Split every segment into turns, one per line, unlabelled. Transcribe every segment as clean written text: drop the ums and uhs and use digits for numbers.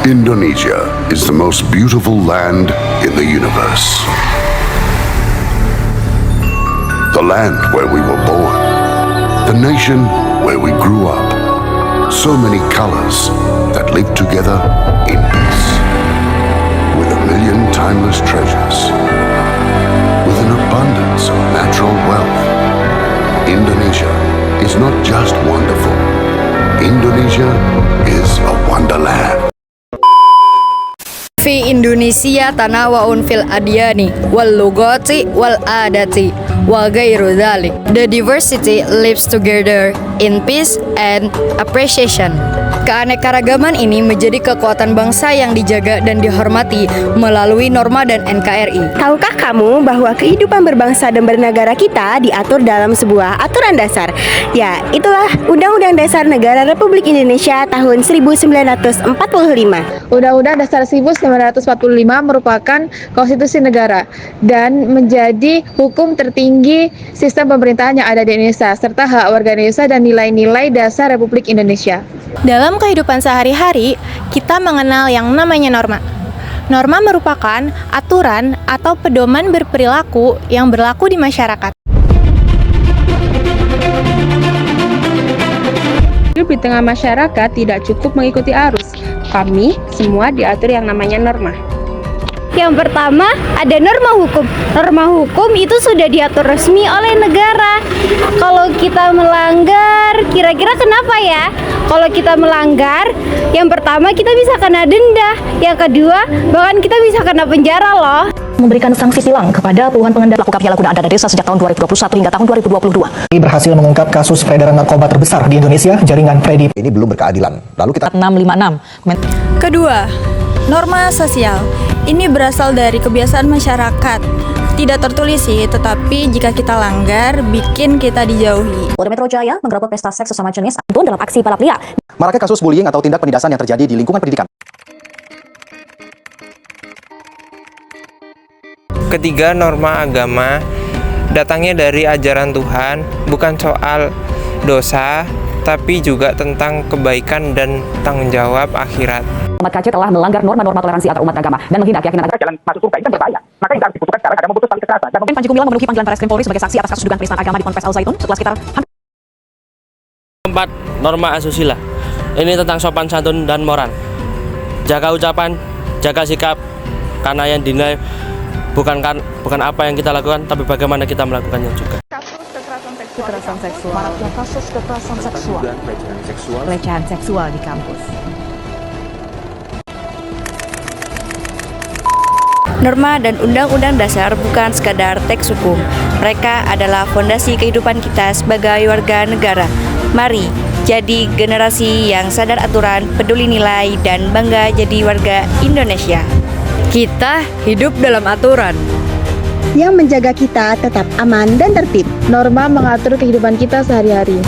Indonesia is the most beautiful land in the universe. The land where we were born. The nation where we grew up. So many colors that live together in peace. With a million timeless treasures. With an abundance of natural wealth. Indonesia is not just wonderful. Indonesia is a wonderland.
Fi Indonesia tanawaun fil adyani wal lugati wal adati wa ghairu dzalik. The diversity lives together in peace and appreciation. Keanekaragaman ini menjadi kekuatan bangsa yang dijaga dan dihormati melalui norma dan NKRI.
Tahukah kamu bahwa kehidupan berbangsa dan bernegara kita diatur dalam sebuah aturan dasar? Ya, itulah Undang-Undang Dasar Negara Republik Indonesia tahun 1945.
Undang-Undang Dasar 1945 merupakan konstitusi negara dan menjadi hukum tertinggi sistem pemerintahan yang ada di Indonesia serta hak warga Indonesia dan nilai-nilai dasar Republik Indonesia.
Dalam kehidupan sehari-hari, kita mengenal yang namanya norma. Norma merupakan aturan atau pedoman berperilaku yang berlaku di masyarakat.
Hidup di tengah masyarakat tidak cukup mengikuti arus. Kami semua diatur yang namanya norma.
Yang pertama, ada norma hukum. Norma hukum itu sudah diatur resmi oleh negara. Kalau kita melanggar, kira-kira kenapa ya? Kalau kita melanggar, yang pertama kita bisa kena denda. Yang kedua, bahkan kita bisa kena penjara loh.
Memberikan sanksi tilang kepada puluhan pengendara pelaku penyalahgunaan dana desa sejak tahun 2021 hingga tahun 2022.
Ini berhasil mengungkap kasus peredaran narkoba terbesar di Indonesia, jaringan Freddy.
Ini belum berkeadilan. Lalu kita
656.
Kedua, norma sosial. Ini berasal dari kebiasaan masyarakat. Tidak tertulis sih, tetapi jika kita langgar, bikin kita dijauhi.
Polda Metro Jaya menggerebek pesta seks sesama jenis dalam aksi balap liar.
maraknya kasus bullying atau tindak penindasan yang terjadi di lingkungan pendidikan.
Ketiga, norma agama datangnya dari ajaran Tuhan, bukan soal dosa, tapi juga tentang kebaikan dan tanggung jawab akhirat.
Umat KC telah melanggar norma-norma toleransi antar umat agama dan menghina keyakinan agama.
Jalan masuk surga itu kan berbahaya. Maka yang harus dibutuhkan sekarang adalah memutus tali kekerasan.
Panji Gumilang memenuhi panggilan Barreskrim Polri sebagai saksi atas kasus dugaan penistaan agama di Ponpes Al Zaitun setelah sekitar
4. Norma asusila. Ini tentang sopan santun dan moral. Jaga ucapan, jaga sikap, karena yang dinilai bukan apa yang kita lakukan, tapi bagaimana kita melakukannya juga.
kekerasan seksual. Maraknya kasus kekerasan seksual. Pelecehan seksual di kampus.
Norma dan undang-undang dasar bukan sekadar teks hukum. Mereka adalah fondasi kehidupan kita sebagai warga negara. Mari jadi generasi yang sadar aturan, peduli nilai, dan bangga jadi warga Indonesia. Kita hidup dalam aturan
yang menjaga kita tetap aman dan tertib.
Norma mengatur kehidupan kita sehari-hari.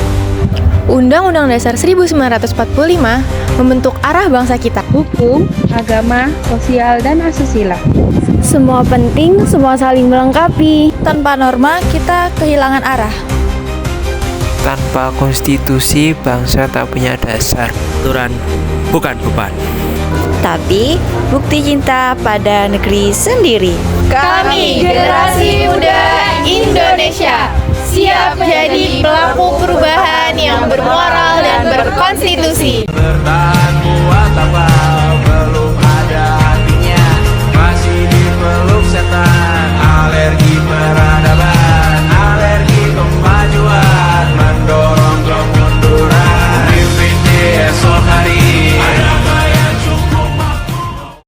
Undang-Undang Dasar 1945 membentuk arah bangsa kita.
Hukum, agama, sosial, dan asusila.
Semua penting, semua saling melengkapi.
Tanpa norma, kita kehilangan arah.
Tanpa konstitusi, bangsa tak punya dasar.
Aturan bukan beban.
tapi bukti cinta pada negeri sendiri.
Kami generasi muda Indonesia siap menjadi pelaku perubahan yang bermoral dan berkonstitusi.
Bertahan buat apa?